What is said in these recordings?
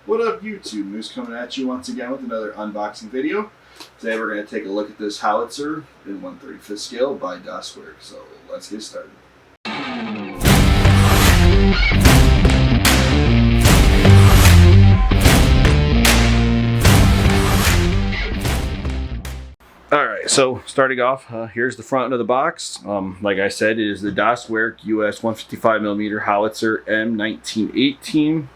What up, YouTube? Moose coming at you once again with another unboxing video. Today we're going to take a look at this Howitzer in 1/35th scale by Werk. So let's get started. Alright, so starting off, here's the front of the box. Like I said, it is the Werk US 155mm Howitzer M1918.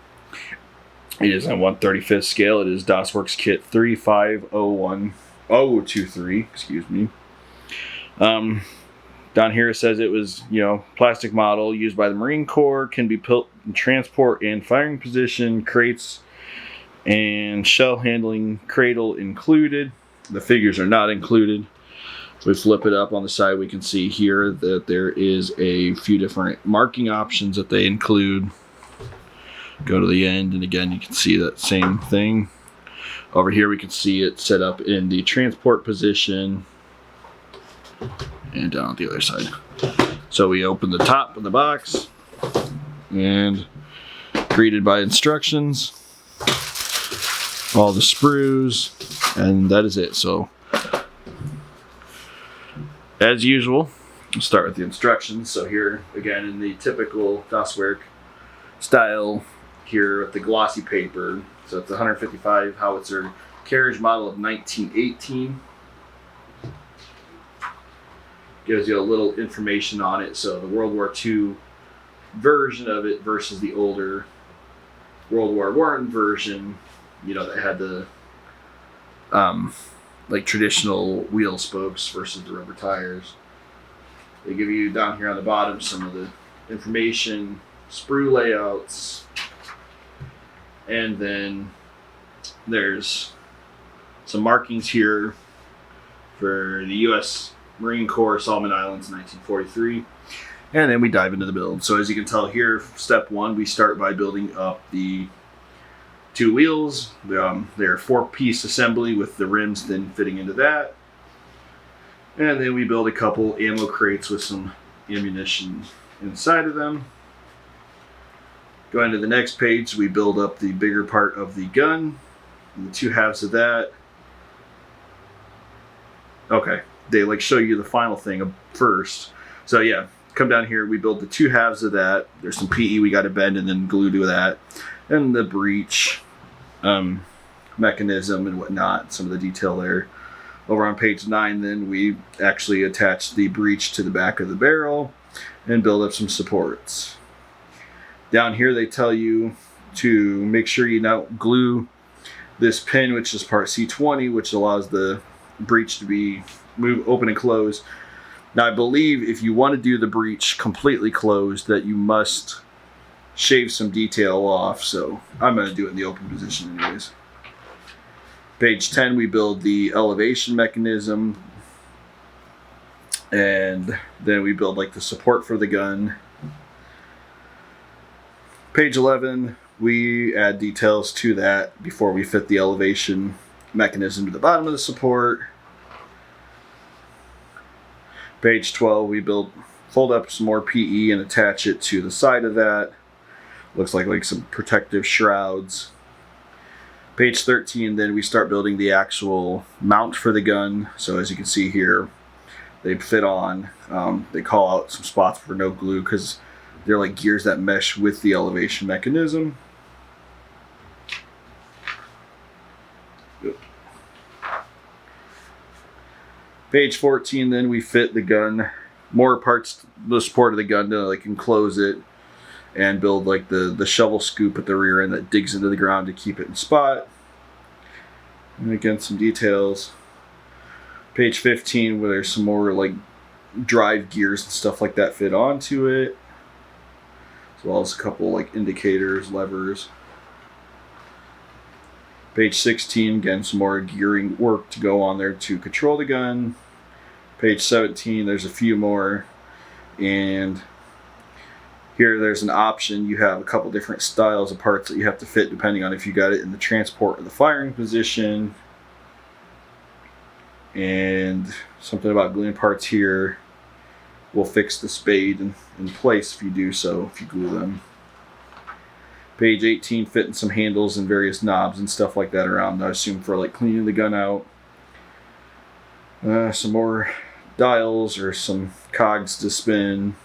It is on 1/35th scale. It is Werk's kit 3501023. Excuse me. Down here it says it was, plastic model used by the Marine Corps. Can be built in transport and firing position. Crates and shell handling cradle included. The figures are not included. If we flip it up on the side, we can see here that there is a few different marking options that they include. Go to the end, and again you can see that same thing. Over here we can see it set up in the transport position, and down at the other side. So we open the top of the box and greeted by instructions, all the sprues, and that is it. So as usual, we'll start with the instructions. So here again in the typical Werk style, here with the glossy paper. So it's a 155 Howitzer carriage model of 1918. Gives you a little information on it. So the World War II version of it versus the older World War I version, that had the like traditional wheel spokes versus the rubber tires. They give you down here on the bottom some of the information, sprue layouts, and then there's some markings here for the U.S. Marine Corps, Solomon Islands, 1943. And then we dive into the build. So as you can tell here, step one, we start by building up the two wheels. They're a 4-piece assembly with the rims then fitting into that. And then we build a couple ammo crates with some ammunition inside of them. Going to the next page, we build up the bigger part of the gun, and the two halves of that. Okay, they show you the final thing first. So yeah, come down here, we build the two halves of that. There's some PE we got to bend and then glue to that. And the breech mechanism and whatnot, some of the detail there. Over on page 9 then, we actually attach the breech to the back of the barrel and build up some supports. Down here they tell you to make sure you now glue this pin, which is part C20, which allows the breech to be open and closed. Now I believe if you want to do the breech completely closed, that you must shave some detail off, so I'm going to do it in the open position anyways. Page 10, we build the elevation mechanism, and then we build the support for the gun. Page 11, we add details to that before we fit the elevation mechanism to the bottom of the support. Page 12, we fold up some more PE and attach it to the side of that. Looks like some protective shrouds. Page 13, then we start building the actual mount for the gun. So as you can see here, they fit on. They call out some spots for no glue because they're like gears that mesh with the elevation mechanism. Page 14, then we fit the gun, more parts, the support of the gun to enclose it, and build the shovel scoop at the rear end that digs into the ground to keep it in spot. And again, some details. Page 15, where there's some more drive gears and stuff like that fit onto it, as well as a couple indicators, levers. Page 16, again, some more gearing work to go on there to control the gun. Page 17, there's a few more. And here there's an option. You have a couple different styles of parts that you have to fit depending on if you got it in the transport or the firing position. And something about gluing parts here will fix the spade in place if you do so, if you glue them. Page 18, fitting some handles and various knobs and stuff like that around, I assume for like cleaning the gun out. Some more dials or some cogs to spin.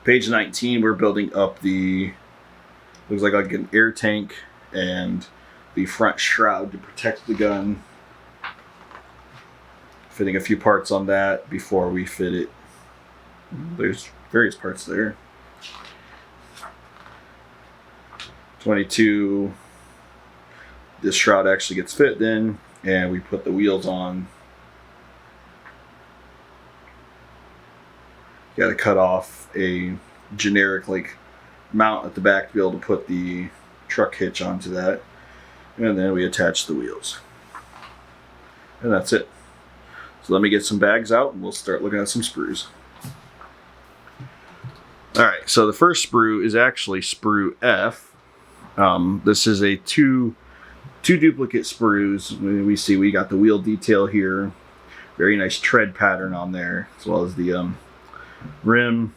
Page 19, we're building up the, looks like an air tank and the front shroud to protect the gun. Fitting a few parts on that before we fit it. There's various parts there. 22, this shroud actually gets fit then, and we put the wheels on. Got to cut off a generic like mount at the back to be able to put the truck hitch onto that, and then we attach the wheels, and that's it. So let me get some bags out and we'll start looking at some sprues. Alright, so the first sprue is actually sprue F. This is a two duplicate sprues. We see we got the wheel detail here. Very nice tread pattern on there, as well as the rim.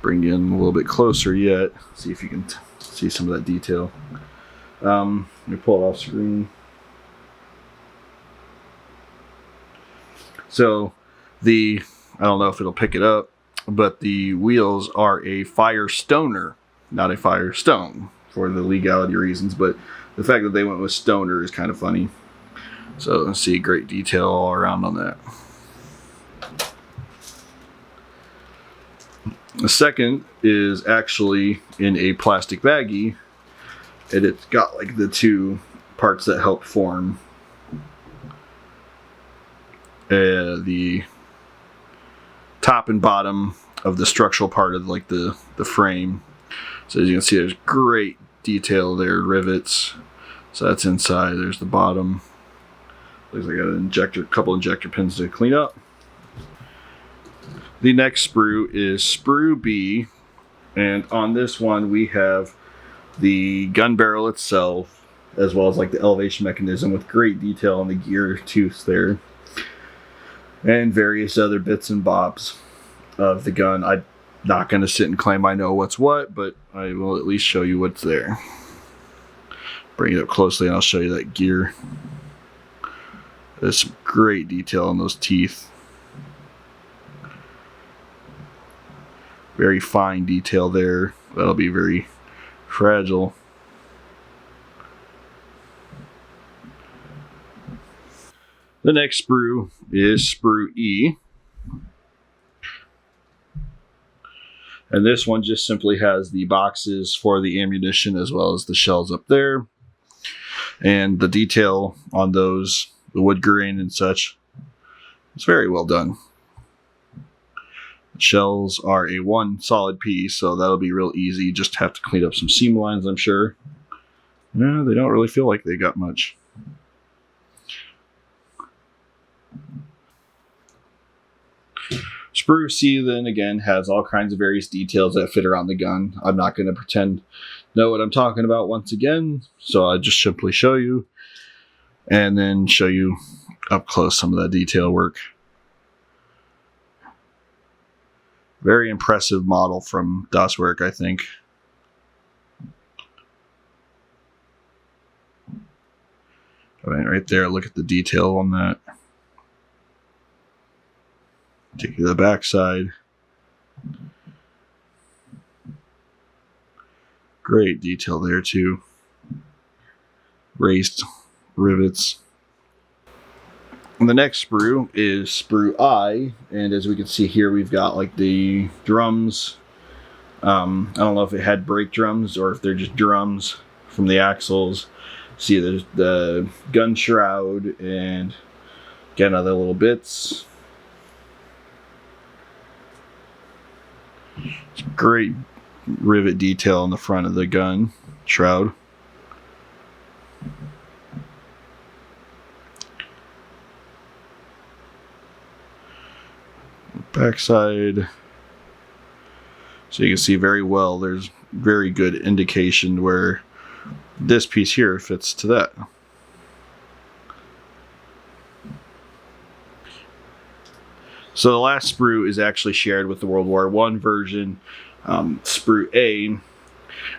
Bring in a little bit closer yet. See if you can see some of that detail. Let me pull it off screen. So I don't know if it'll pick it up, but the wheels are a Firestoner, not a Firestone, for the legality reasons, but the fact that they went with Stoner is kind of funny. So let's see, great detail all around on that. The second is actually in a plastic baggie, and it's got like the two parts that help form the top and bottom of the structural part of like the frame. So as you can see, there's great detail there, rivets. So that's inside. There's the bottom. Looks like I got a couple injector pins to clean up. The next sprue is sprue B, and on this one we have the gun barrel itself, as well as like the elevation mechanism with great detail on the gear tooth there, and various other bits and bobs of the gun. I'm not going to sit and claim I know what's what, but I will at least show you what's there. Bring it up closely and I'll show you that gear. There's some great detail on those teeth. Very fine detail there. That'll be very fragile. The next sprue is sprue E. And this one just simply has the boxes for the ammunition as well as the shells up there. And the detail on those, the wood grain and such, it's very well done. The shells are a one solid piece, so that'll be real easy. You just have to clean up some seam lines, I'm sure. Yeah, they don't really feel like they got much. Sprue C then again has all kinds of various details that fit around the gun. I'm not going to pretend know what I'm talking about once again, so I'll just simply show you and then show you up close some of that detail work. Very impressive model from Werk, I think. Right there, look at the detail on that. Take you to the back side. Great detail there too. Raised rivets. And the next sprue is sprue I, and as we can see here, we've got like the drums. I don't know if it had brake drums or if they're just drums from the axles. See there's the gun shroud and again other little bits. Great rivet detail on the front of the gun shroud. Backside. So you can see very well there's very good indication where this piece here fits to that. So the last sprue is actually shared with the World War I version. Sprue A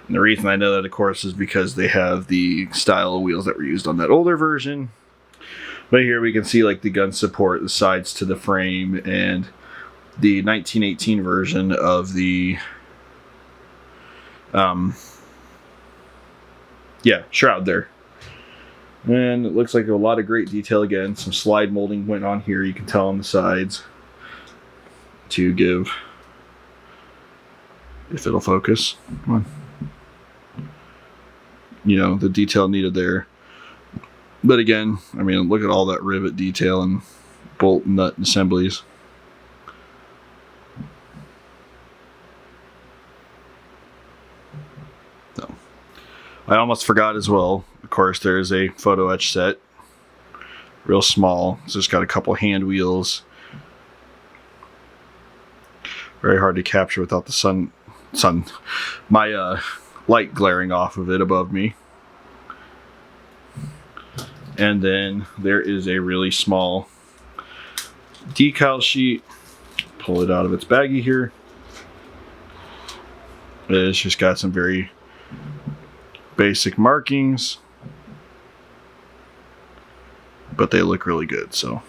And the reason I know that, of course, is because they have the style of wheels that were used on that older version. But here we can see like the gun support, the sides to the frame, and the 1918 version of the shroud there. And it looks like a lot of great detail again. Some slide molding went on here, you can tell on the sides, to give, if it'll focus, come on, you know, the detail needed there. But again, I mean, look at all that rivet detail and bolt and nut assemblies. So, I almost forgot as well, of course, there is a photo etch set. Real small. It's just got a couple hand wheels. Very hard to capture without the my light glaring off of it above me. And then there is a really small decal sheet. Pull it out of its baggie here. It's just got some very basic markings, but they look really good. So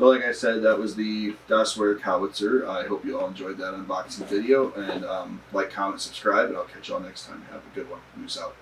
like I said, that was the Werk Howitzer. I hope you all enjoyed that unboxing video, and like, comment, subscribe, and I'll catch y'all next time. Have a good one. Peace out.